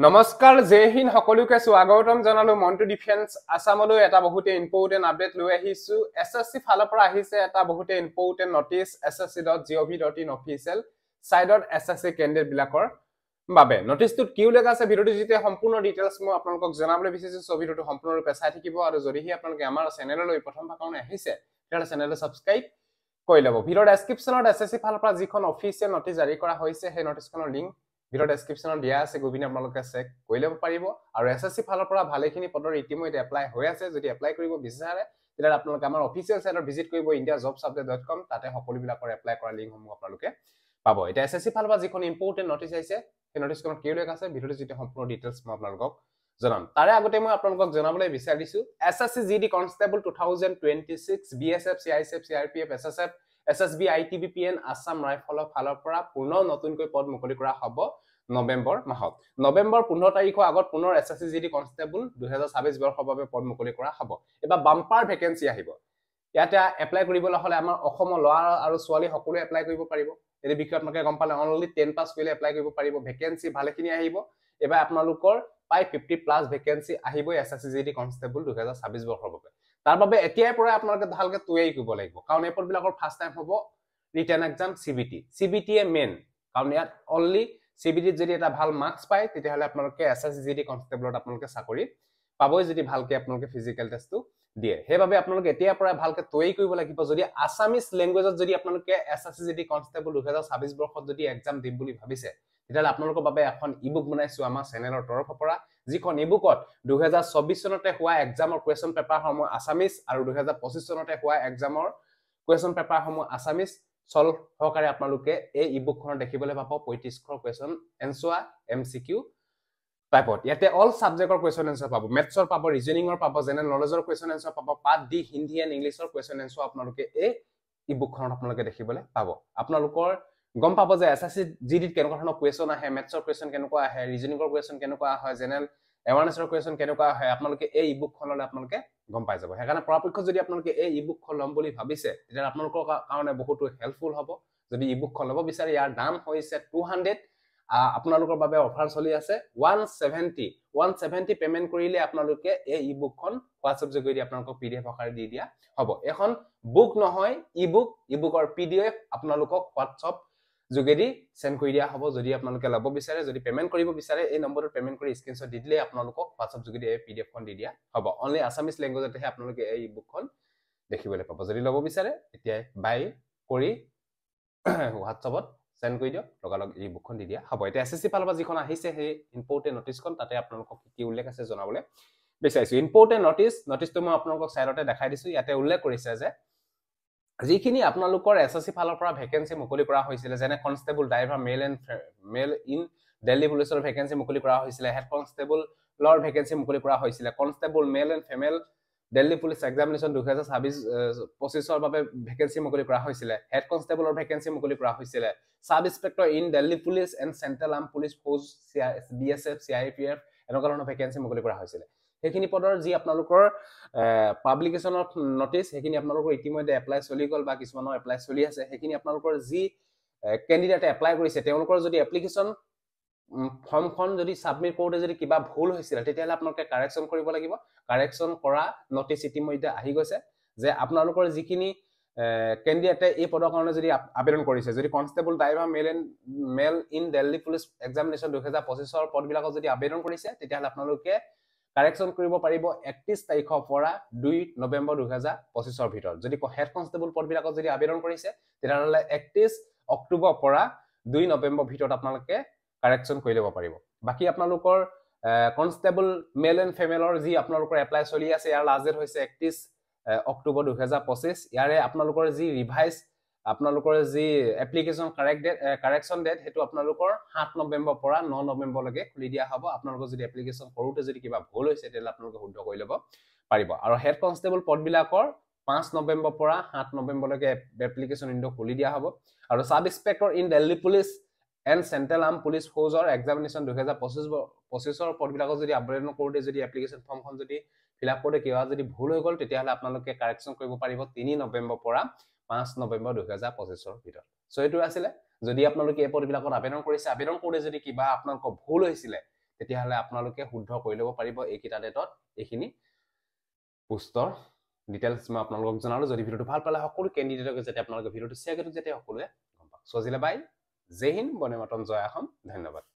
নমস্কাৰ জয় হিন্দ সকলোকে স্বাগতম জনালো মন্টু ডিফেন্স আসামলৈ এটা বহুতে ইম্পৰ্টেন্ট আপডেট লৈ আহিছো এসএসসি ফালৰ পৰা আহিছে এটা বহুতে ইম্পৰ্টেন্ট নটিচ ssc.gov.in অফিচিয়েল সাইটত এসএসসি ক্যান্ডিডেট বিলাকৰ বাবে নটিচটোত কি উল্লেখ আছে ভিডিওটো যেতে সম্পূৰ্ণ ডিটেইলছ মই আপোনালোকক জনাবলৈ বিচাৰিছো সব ভিডিওটো সম্পূৰ্ণৰূপে চাই থাকিব আৰু যদিহে আপোনালোকে আমাৰ চেনেললৈ প্ৰথমবাৰ কাৰণে আহিছে তেতিয়াহলে চেনেলটো সাবস্ক্ৰাইব কৰি লব ভিডিওৰ ডেসক্ৰিপচনত এসএসসি ফালৰ পৰা যিখন অফিচিয়েল নটিচ জাৰি কৰা হৈছে সেই নটিচখনৰ লিংক ভিডিও ডেসক্ৰিপচনত দিয়া আছে গবিনে আপোনালোকে চেক কৰি লব পাৰিব আৰু এসএসসি ফালৰ পৰা ভালেখিনি পদৰ ইতিমধ্যে এপ্লাই হৈ আছে যদি এপ্লাই কৰিব বিচাৰে তেতিয়া আপোনালোকে আমাৰ অফিচিয়েল সাইটত ভিজিট কৰিব indiajobsupdate.com তাতে সকলোবিলাকৰ এপ্লাই কৰা লিংকসমূহ আপোনালোকে পাব এটা এসএসসি ফালৰ পৰা যিখন ইম্পৰ্টেন্ট নটিচ আহিছে সেই নটিচখনত কি উল্লেখ আছে ভিডিওটো যেতে সম্পূৰ্ণ ডিটেইলছ মই আপোনালোকক জনাম তাৰে আগতে মই আপোনালোকক জনাবলৈ বিচাৰিছো SSC GD constable 2026 BSF CISF CRPF SSF SSB ITBPN Assam ৰাইফলৰ ফালৰ পৰা পুনৰ নতুনকৈ পদ মুকলি কৰা হ'ব নৱেম্বৰ মাহত নৱেম্বৰ 15 তাৰিখৰ আগত পুনৰ SSC GD কনষ্টেবল 2026 বৰ্ষৰ বাবে পদ মুকলি কৰা হ'ব এবা বাম্পাৰ ভেকেন্সি আহিব ইয়াতে এপ্লাই কৰিবলৈ হলে আমাৰ অসমৰ ল'ৰা আৰু ছোৱালী সকলো এপ্লাই কৰিব পাৰিব এই বিষয়ত আপোনালোকে গম পালে অনলি 10 পাছ কৰিলে এপ্লাই কৰিব পাৰিব ভেকেন্সি ভালেখিনি আহিব এবা আপোনালোকৰ পাই 50 প্লাস ভেকেন্সি আহিব SSC GD কনষ্টেবল 2026 বৰ্ষৰ বাবে তাৰ বাবে এতিয়াই পৰা আপোনালোকে ভালকে তৈয়াৰী কৰিব লাগিব কাৰণ এই পদবিলাকৰ ফাৰ্স্ট টাইম হ'ব ৰিটেন এক্সাম CBT এ মেইন কাৰণ ইয়াত অনলি CBT যদি এটা ভাল মাৰ্কস পায় তেতিয়াহলে আপোনালোকে SSC GD কনষ্টেবলত আপোনালোকে চাকৰি পাবই যদি ভালকে আপোনালোকে ফিজিক্যাল টেষ্টটো দিয়ে হেবাবে আপোনালোকে এতিয়া পৰা ভালকে তৈয়াৰী কৰিব লাগিব যদি আসামিজ ল্যাঙ্গুৱেজত যদি আপোনালোকে SSC GD কনষ্টেবল 2026 বৰ্ষত যদি এক্সাম দিম বুলি ভাবিছে তেতিয়াহলে আপোনালোকৰ বাবে এখন ইবুক বনাইছো আমাৰ চেনেলৰ তৰফৰ পৰা যিখন ইবুকত 2024 চনতে হোৱা এক্সামৰ কোৱেশ্চন পেপাৰ সমূহ আসামিজ আৰু 2025 চনতে হোৱা এক্সামৰ কোৱেশ্চন পেপাৰ সমূহ আসামিজ সলভ সহকাৰে আপোনালোকে এই ইবুকখন দেখিবলৈ পাব 35ৰ কোৱেশ্চন এনসাৰ MCQ টাইপত ইয়াতে অল সাবজেক্টৰ কোৱেশ্চন এনসাৰ পাব মেথছৰ পাব ৰিজনিংৰ পাব জেনাৰেল নলেজৰ কোৱেশ্চন এনসাৰ পাব পাৰ্ট ডি হিন্দী এণ্ড ইংলিছৰ কোৱেশ্চন এনসাৰ আপোনালোকে এই ইবুকখনত আপোনালোকে দেখিবলৈ পাব আপোনালোকৰ গম পাব যে এসএসসি জিডিত কেনেকুৱা ধৰণৰ কোৱেশ্চন আহে মেথছৰ কোৱেশ্চন কেনেকুৱা আহে ৰিজনিংৰ কোৱেশ্চন কেনেকুৱা হয় জেনাৰেল এৱাৰনেছৰ কোৱেশ্চন কেনেকুৱা হয় আপোনালোকে এই ইবুকখনলৈ আপোনালোকে গম পাই যাব হেকাৰণে পৰাপক্ষত যদি আপোনালোকে এই ইবুকখন লম বুলি ভাবিছে তেতিয়া আপোনালোকৰ কাৰণে বহুতো হেল্পফুল হ'ব যদি ইবুকখন লব বিচাৰে ইয়াৰ দাম হৈছে 200 আপোনালোকৰ বাবে অফাৰ চলি আছে 170 পেমেন্ট কৰিলে আপোনালোকে এই ইবুকখন WhatsApp যোগেদি আপোনালোকক PDF আকাৰে দি দিয়া হ'ব এখন বুক নহয় ইবুকৰ PDF আপোনালোকক WhatsApp যোগেদি সেন্ড কৰি দিয়া হ'ব যদি আপোনালোকে লব বিচাৰে যদি পেমেন্ট কৰিব বিচাৰে এই নম্বৰটো পেমেন্ট কৰি স্ক্ৰিনশ্বট দি দিলে আপোনালোকক WhatsApp যোগেদি এই PDF খন দি দিয়া হ'ব অনলি আসামিজ ল্যাঙ্গুৱেজতহে আপোনালোকে এই বুকখন দেখিবলৈ পাব যদি লব বিচাৰে এতিয়া বাই কৰি WhatsAppত সেন্ড কৰি দিয়ক লগালগ এই বুকখন দি দিয়া হ'ব এটা SSC ফালৰ পৰা যিখন আহিছে সেই ইম্পৰ্টেন্ট নটিচখন তাতে আপোনালোকক কি উল্লেখ আছে জনাবলৈ বিচাৰিছো ইম্পৰ্টেন্ট নটিচটো মই আপোনালোকক সাইডতে দেখাই দিছো ইয়াতে উল্লেখ কৰিছে যে যিখিনি আপোনালোকৰ এসএসসি ফালৰ পৰা ভেকেন্সি মুকলি কৰা হৈছিল যেনে constable driver male in Delhi পুলিচৰ ভেকেন্সি মুকলি কৰা হৈছিল হেড কনষ্টেবলৰ ভেকেন্সি মুকলি কৰা হৈছিল constable male and female Delhi police examination 2026-25ৰ বাবে ভেকেন্সি মুকলি কৰা হৈছিল হেড কনষ্টেবলৰ ভেকেন্সি মুকলি কৰা হৈছিল sub inspector in Delhi police and central arm police ফৌজ BSF CIPF এনেকুৱা ধৰণৰ ভেকেন্সি মুকলি কৰা হৈছিল হেখিনি পদৰ যি আপোনালোকৰ পাবলিকেশনৰ নটিচ হেখিনি আপোনালোকৰ ইতিমধ্যে এপ্লাই চলি গল বা কিছুমানৰ এপ্লাই চলি আছে হেখিনি আপোনালোকৰ যি ক্যান্ডিডেট এপ্লাই কৰিছে তেওঁলোকৰ যদি এপ্লিকেশন ফৰ্মখন যদি সাবমিট কৰোতে যদি কিবা ভুল হৈছিল তেতিয়াহলে আপোনালোকে কাৰেকচন কৰিব লাগিব কাৰেকচন কৰা নটিচ ইতিমধ্যে আহি গৈছে যে আপোনালোকৰ যিখিনি ক্যান্ডিডেটে এই পদৰ কাৰণে যদি আবেদন কৰিছে যদি constable driver male in Delhi police examination 2025ৰ পদবিলাকত যদি আবেদন কৰিছে তেতিয়াহলে আপোনালোকে কাৰেকচন কৰিব পাৰিব 31 তাৰিখৰ পৰা 2 নৱেম্বৰ 2025ৰ ভিতৰত যদি হেড কনষ্টেবল পদবিলাকত যদি আবেদন কৰিছে তেতিয়াহলে 31 অক্টোবৰ পৰা 2 নৱেম্বৰ ভিতৰত আপোনালোকে কাৰেকচন কৰি লব পাৰিব বাকি আপোনালোকৰ কনষ্টেবল মেল এণ্ড ফিমেলৰ যি আপোনালোকৰ এপ্লাই চলি আছে ইয়াৰ লাষ্ট ডেট হৈছে 31 অক্টোবৰ 2025 ইয়াৰে আপোনালোকৰ যি ৰিভাইজ আপোনালোকৰ যি এপ্লিকেশন কাৰেকচন ডেট হেতু আপোনালোকৰ 7 নৱেম্বৰ পৰা 9 নৱেম্বৰ লৈকে খুলি দিয়া হ'ব আপোনালোকৰ যদি এপ্লিকেশন কৰোতে যদি কিবা ভুল হৈছে তেতিয়াহলে আপোনালোকে শুদ্ধ কৰি লব পাৰিব আৰু হেড কনষ্টেবল পদবিলাকৰ 5 নৱেম্বৰ পৰা 7 নৱেম্বৰ লৈকে এপ্লিকেশন উইন্ডো খুলি দিয়া হ'ব আৰু sub inspector in Delhi police and central arm police ফৌজৰ এক্সামিনেশ্যন 2025ৰ পদবিলাকত যদি আবেদন কৰোতে যদি এপ্লিকেশন ফৰ্মখন যদি ফিলআপ কৰোতে কিবা যদি ভুল হৈ গল তেতিয়াহলে আপোনালোকে কাৰেকচন কৰিব পাৰিব 3 নৱেম্বৰ পৰা 5 নৱেম্বৰ 2025ৰ ভিতৰত সো এটো আছিল যদি আপোনালোকে এই পদবিলাকত আবেদন কৰিছে আবেদন কৰোতে যদি কিবা আপোনালোকৰ ভুল হৈছিল তেতিয়াহ'লে আপোনালোকে শুদ্ধ কৰি ল'ব পাৰিব এইকেইটা ডেটত এইখিনি পোষ্টৰ ডিটেইলছ মই আপোনালোকক জনালো যদি ভিডিওটো ভাল পালে সকলো কেণ্ডিডেটক যাতে আপোনালোকে ভিডিওটো শ্বেয়াৰ কৰি যাতে সকলোৱে গম পাওক সো আজিলে বাই জয় হিন্দ বন্দে মাতৰম জয় অসম ধন্যবাদ